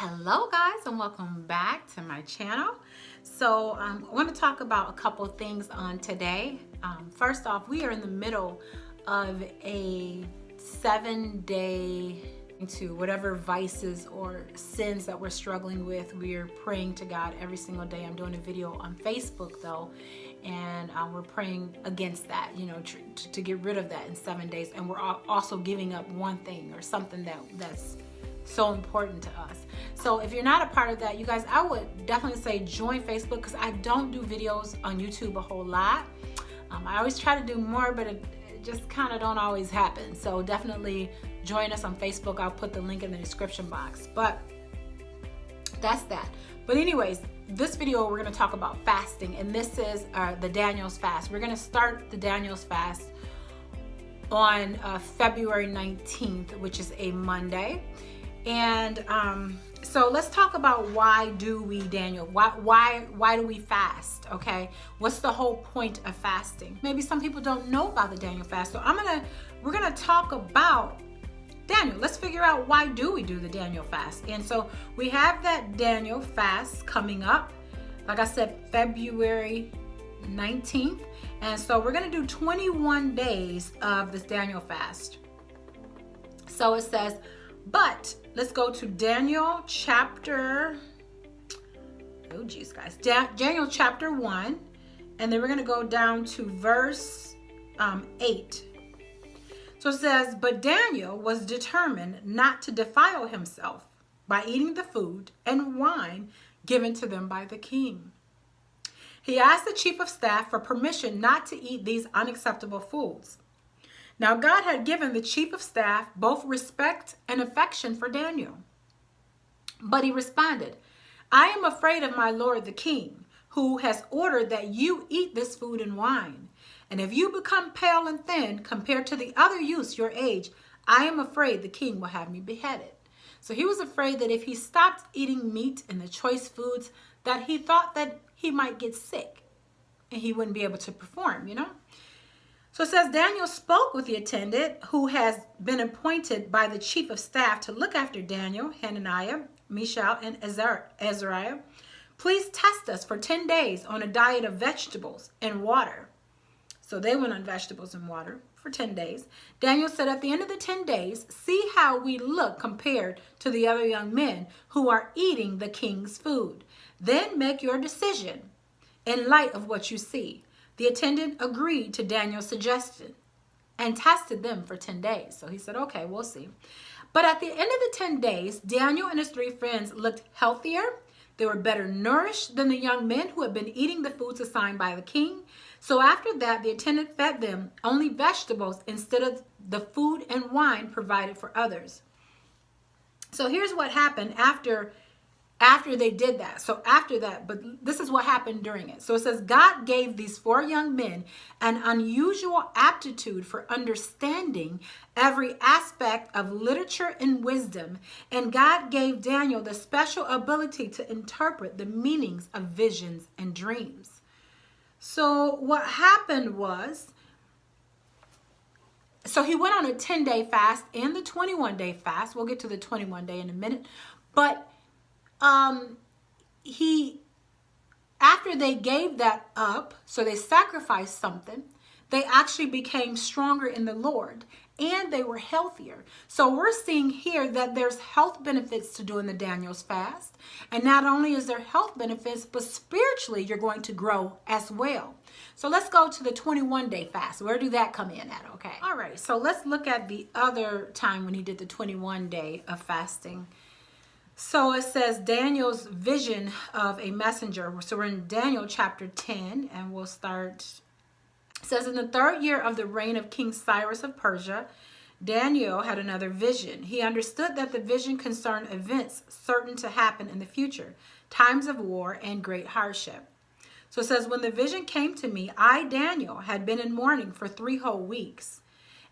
Hello guys, and welcome back to my channel. So I want to talk about a couple of things on today. First off, we are in the middle of a 7-day to whatever vices or sins that we're struggling with. We're praying to God every single day. I'm doing a video on Facebook though, and we're praying against that, to get rid of that in 7 days. And we're also giving up one thing or something that's so important to us. So if you're not a part of that, you guys, I would definitely say join Facebook, because I don't do videos on YouTube a whole lot. I always try to do more, but it just kind of don't always happen. So definitely join us on Facebook. I'll put the link in the description box. But that's that. But anyways, this video we're going to talk about fasting, and this is the Daniel's fast. We're going to start the Daniel's fast on February 19th, which is a Monday. And so let's talk about why do we why do we fast? Okay, what's the whole point of fasting? Maybe some people don't know about the Daniel fast, so we're gonna talk about Daniel. Let's figure out why do we do the Daniel fast. And so we have that Daniel fast coming up, like I said, February 19th, and so we're gonna do 21 days of this Daniel fast. So it says, but let's go to Daniel chapter, Daniel chapter 1, and then we're going to go down to verse 8. So it says, but Daniel was determined not to defile himself by eating the food and wine given to them by the king. He asked the chief of staff for permission not to eat these unacceptable foods. Now God had given the chief of staff both respect and affection for Daniel. But he responded, I am afraid of my lord the king, who has ordered that you eat this food and wine. And if you become pale and thin compared to the other youths your age, I am afraid the king will have me beheaded. So he was afraid that if he stopped eating meat and the choice foods, that he thought that he might get sick and he wouldn't be able to perform, So it says, Daniel spoke with the attendant who has been appointed by the chief of staff to look after Daniel, Hananiah, Mishael, and Azariah. Please test us for 10 days on a diet of vegetables and water. So they went on vegetables and water for 10 days. Daniel said, at the end of the 10 days, see how we look compared to the other young men who are eating the king's food. Then make your decision in light of what you see. The attendant agreed to Daniel's suggestion and tested them for 10 days. So he said, okay, we'll see. But at the end of the 10 days, Daniel and his 3 friends looked healthier. They were better nourished than the young men who had been eating the foods assigned by the king. So after that, the attendant fed them only vegetables instead of the food and wine provided for others. So here's what happened after they did that. So after that, but this is what happened during it. So it says, God gave these 4 young men an unusual aptitude for understanding every aspect of literature and wisdom. And God gave Daniel the special ability to interpret the meanings of visions and dreams. So what happened was, so he went on a 10-day fast and the 21-day fast. We'll get to the 21-day in a minute. But after they gave that up, so they sacrificed something, they actually became stronger in the Lord and they were healthier. So we're seeing here that there's health benefits to doing the Daniel's fast. And not only is there health benefits, but spiritually you're going to grow as well. So let's go to the 21-day fast. Where do that come in at? Okay. All right. So let's look at the other time when he did the 21-day of fasting. So it says Daniel's vision of a messenger. So we're in Daniel chapter 10, and we'll start. It says, in the 3rd year of the reign of King Cyrus of Persia, Daniel had another vision. He understood that the vision concerned events certain to happen in the future, times of war and great hardship. So it says, when the vision came to me, I, Daniel, had been in mourning for 3 whole weeks.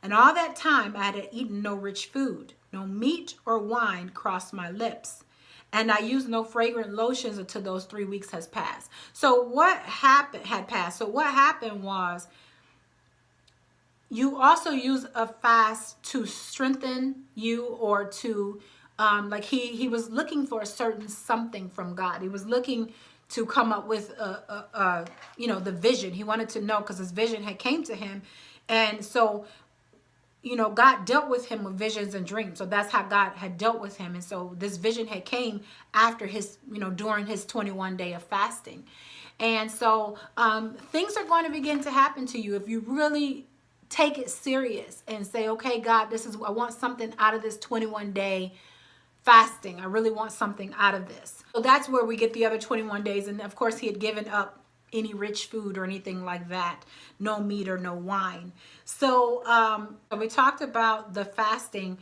And all that time I had eaten no rich food. No meat or wine crossed my lips, and I used no fragrant lotions until those 3 weeks has passed. So what happened was, you also use a fast to strengthen you or to like he was looking for a certain something from God. He was looking to come up with you know, the vision. He wanted to know, because his vision had came to him. And so, you know, God dealt with him with visions and dreams. So that's how God had dealt with him. And so this vision had came after his, you know, during his 21 day of fasting. And so things are going to begin to happen to you if you really take it serious and say, okay, God, I want something out of this 21 day fasting. I really want something out of this. So that's where we get the other 21 days. And of course, he had given up any rich food or anything like that. No meat or no wine. So we talked about the fasting.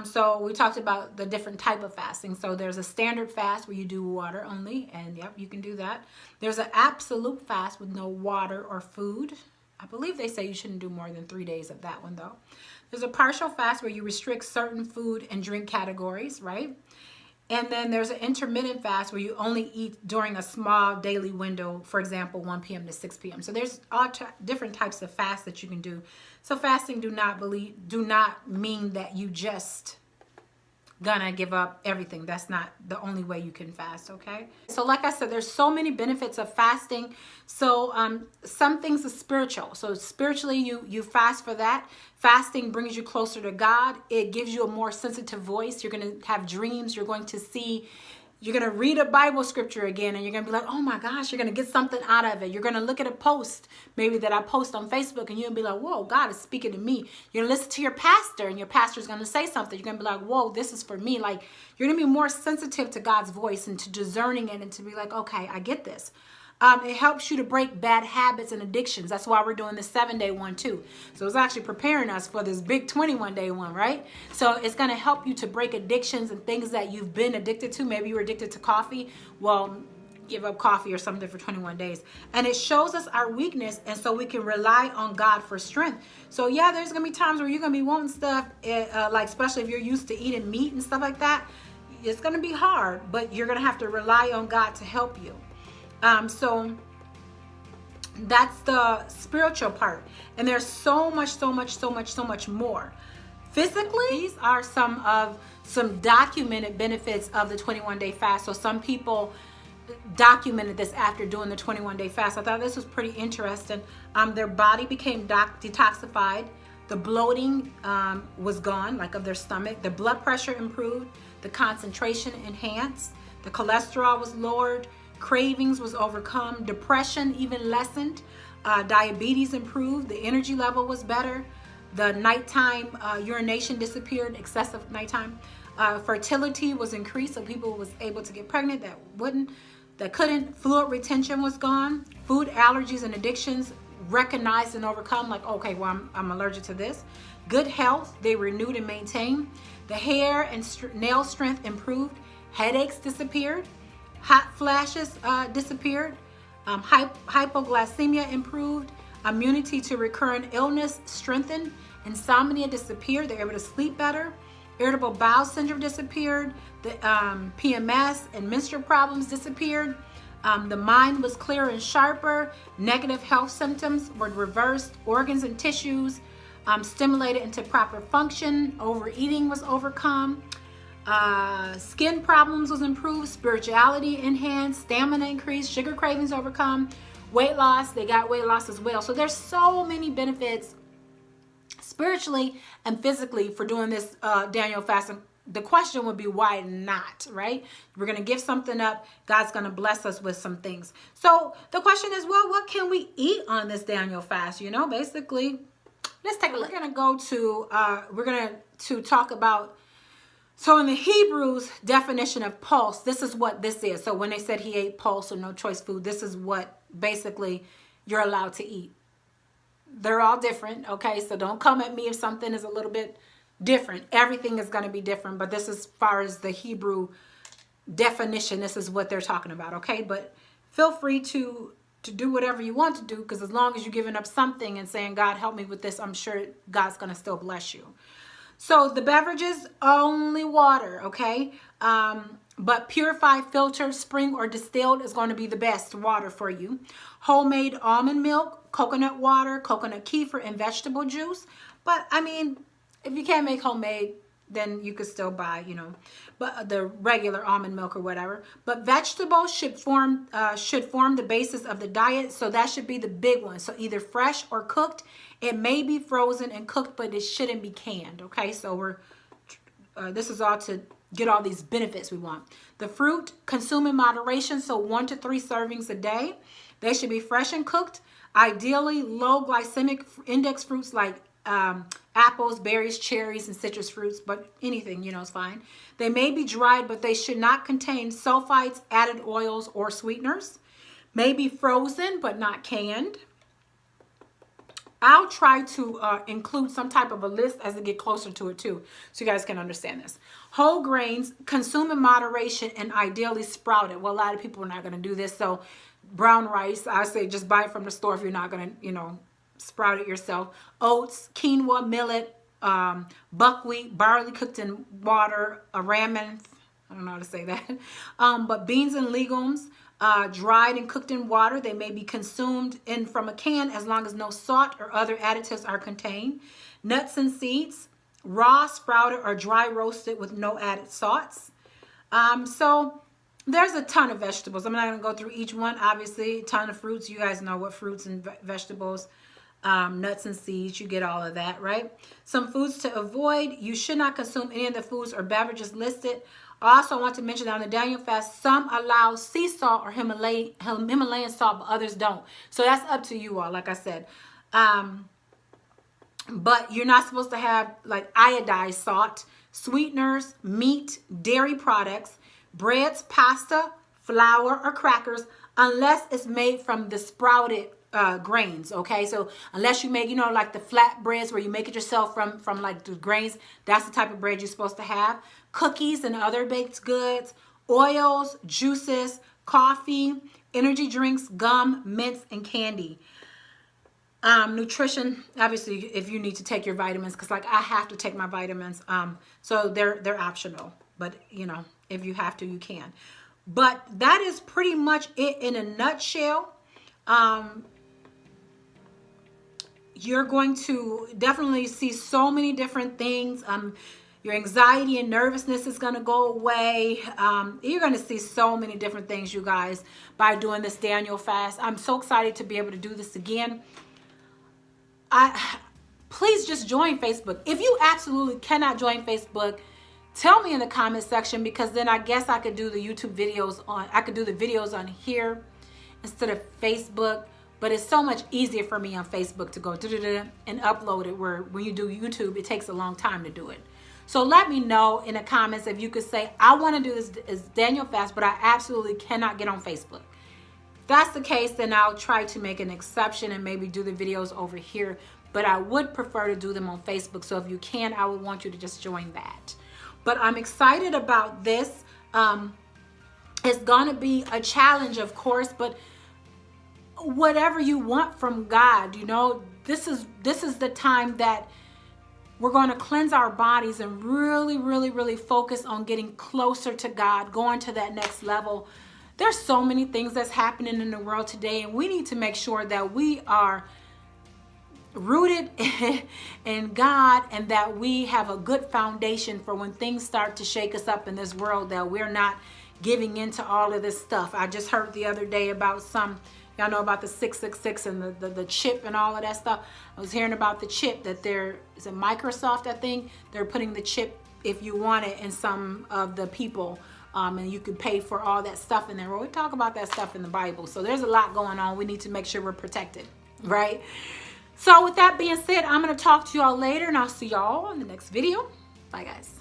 So we talked about the different type of fasting. So there's a standard fast where you do water only. And yep, you can do that. There's an absolute fast with no water or food. I believe they say you shouldn't do more than 3 days of that one though. There's a partial fast where you restrict certain food and drink categories, right? And then there's an intermittent fast where you only eat during a small daily window, for example, 1 p.m. to 6 p.m. So there's all different types of fasts that you can do. So fasting do not mean that you just gonna give up everything. That's not the only way you can fast, okay? So like I said, there's so many benefits of fasting. So some things are spiritual. So spiritually, you fast for that. Fasting brings you closer to God. It gives you a more sensitive voice. You're gonna have dreams. You're going to see, you're gonna read a Bible scripture again, and you're gonna be like, oh my gosh, you're gonna get something out of it. You're gonna look at a post maybe that I post on Facebook, and you'll be like, whoa, God is speaking to me. You're gonna listen to your pastor, and your pastor's gonna say something. You're gonna be like, whoa, this is for me. Like, you're gonna be more sensitive to God's voice and to discerning it, and to be like, okay, I get this. It helps you to break bad habits and addictions. That's why we're doing the 7-day one too. So it's actually preparing us for this big 21-day one, right? So it's going to help you to break addictions and things that you've been addicted to. Maybe you were addicted to coffee. Well, give up coffee or something for 21 days. And it shows us our weakness, and so we can rely on God for strength. So yeah, there's going to be times where you're going to be wanting stuff, like especially if you're used to eating meat and stuff like that. It's going to be hard, but you're going to have to rely on God to help you. So that's the spiritual part. And there's so much more. Physically, these are some documented benefits of the 21-day fast. So some people documented this after doing the 21-day fast. I thought this was pretty interesting. Their body became detoxified. The bloating was gone, like of their stomach. The blood pressure improved. The concentration enhanced. The cholesterol was lowered. Cravings was overcome. Depression even lessened. Diabetes improved. The energy level was better. The nighttime urination disappeared, excessive nighttime. Fertility was increased, so people was able to get pregnant that couldn't. Fluid retention was gone. Food allergies and addictions recognized and overcome, like, okay, well, I'm allergic to this. Good health, they renewed and maintained. The hair and nail strength improved. Headaches disappeared. Hot flashes disappeared. Hypoglycemia improved. Immunity to recurrent illness strengthened. Insomnia disappeared. They're able to sleep better. Irritable bowel syndrome disappeared. The PMS and menstrual problems disappeared. The mind was clearer and sharper. Negative health symptoms were reversed. Organs and tissues stimulated into proper function. Overeating was overcome. Skin problems was improved. Spirituality enhanced. Stamina increased. Sugar cravings overcome. Weight loss, they got weight loss as well. So there's so many benefits spiritually and physically for doing this Daniel fast. The question would be, why not, right? We're going to give something up. God's going to bless us with some things. So the question is, well, what can we eat on this Daniel fast? You know, basically, let's take a look. We're going to go to, talk about, so in the Hebrews definition of pulse, this is what this is. So when they said he ate pulse or no choice food, this is what basically you're allowed to eat. They're all different, okay? So don't come at me if something is a little bit different. Everything is going to be different, but this is as far as the Hebrew definition, this is what they're talking about, okay? But feel free to do whatever you want to do, because as long as you're giving up something and saying, God, help me with this, I'm sure God's going to still bless you. So the beverages, only water, okay? But purified, filtered, spring, or distilled is going to be the best water for you. Homemade almond milk, coconut water, coconut kefir, and vegetable juice. But, I mean, if you can't make homemade, then you could still buy, you know, but the regular almond milk or whatever. But vegetables should form the basis of the diet, so that should be the big one. So either fresh or cooked. It may be frozen and cooked, but it shouldn't be canned. Okay, so we're this is all to get all these benefits we want. The fruit, consume in moderation, so 1 to 3 servings a day. They should be fresh and cooked. Ideally, low glycemic index fruits like apples, berries, cherries, and citrus fruits, but anything, you know, is fine. They may be dried, but they should not contain sulfites, added oils, or sweeteners. May be frozen, but not canned. I'll try to include some type of a list as I get closer to it too, so you guys can understand this. Whole grains, consume in moderation, and ideally sprouted. Well, a lot of people are not going to do this, so brown rice, I say just buy it from the store if you're not going to, you know, sprout it yourself. Oats, quinoa, millet, buckwheat, barley cooked in water, amaranth, I don't know how to say that, but beans and legumes, dried and cooked in water. They may be consumed in from a can as long as no salt or other additives are contained. Nuts and seeds, raw, sprouted, or dry roasted with no added salts. So there's a ton of vegetables. I'm not going to go through each one. Obviously, a ton of fruits. You guys know what fruits and vegetables, nuts and seeds. You get all of that, right? Some foods to avoid. You should not consume any of the foods or beverages listed. I also want to mention that on the Daniel fast, some allow sea salt or Himalayan salt, but others don't. So that's up to you all, like I said. But you're not supposed to have like iodized salt, sweeteners, meat, dairy products, breads, pasta, flour, or crackers, unless it's made from the sprouted grains, okay? So unless you make, you know, like the flat breads where you make it yourself from like the grains, that's the type of bread you're supposed to have. Cookies and other baked goods, oils, juices, coffee, energy drinks, gum, mints, and candy. Nutrition, obviously, if you need to take your vitamins, because like I have to take my vitamins, so they're optional. But you know, if you have to, you can. But that is pretty much it in a nutshell. You're going to definitely see so many different things. Your anxiety and nervousness is going to go away. You're going to see so many different things, you guys, by doing this Daniel fast. I'm so excited to be able to do this again. Please just join Facebook. If you absolutely cannot join Facebook, tell me in the comment section, because then I guess I could do the YouTube videos on, I could do the videos on here instead of Facebook. But it's so much easier for me on Facebook to go and upload it, where when you do YouTube, it takes a long time to do it. So let me know in the comments if you could say, I want to do this Daniel fast, but I absolutely cannot get on Facebook. If that's the case, then I'll try to make an exception and maybe do the videos over here. But I would prefer to do them on Facebook. So if you can, I would want you to just join that. But I'm excited about this. It's going to be a challenge, of course, but whatever you want from God, you know, this is the time that we're going to cleanse our bodies and really focus on getting closer to God, going to that next level. There's so many things that's happening in the world today, and we need to make sure that we are rooted in God and that we have a good foundation for when things start to shake us up in this world, that we're not giving into all of this stuff. I just heard the other day about y'all know about the 666 and the chip and all of that stuff. I was hearing about the chip that is it Microsoft, I think. They're putting the chip, if you want it, in some of the people. And you can pay for all that stuff in there. Well, we talk about that stuff in the Bible. So there's a lot going on. We need to make sure we're protected, right? So with that being said, I'm going to talk to y'all later, and I'll see y'all in the next video. Bye, guys.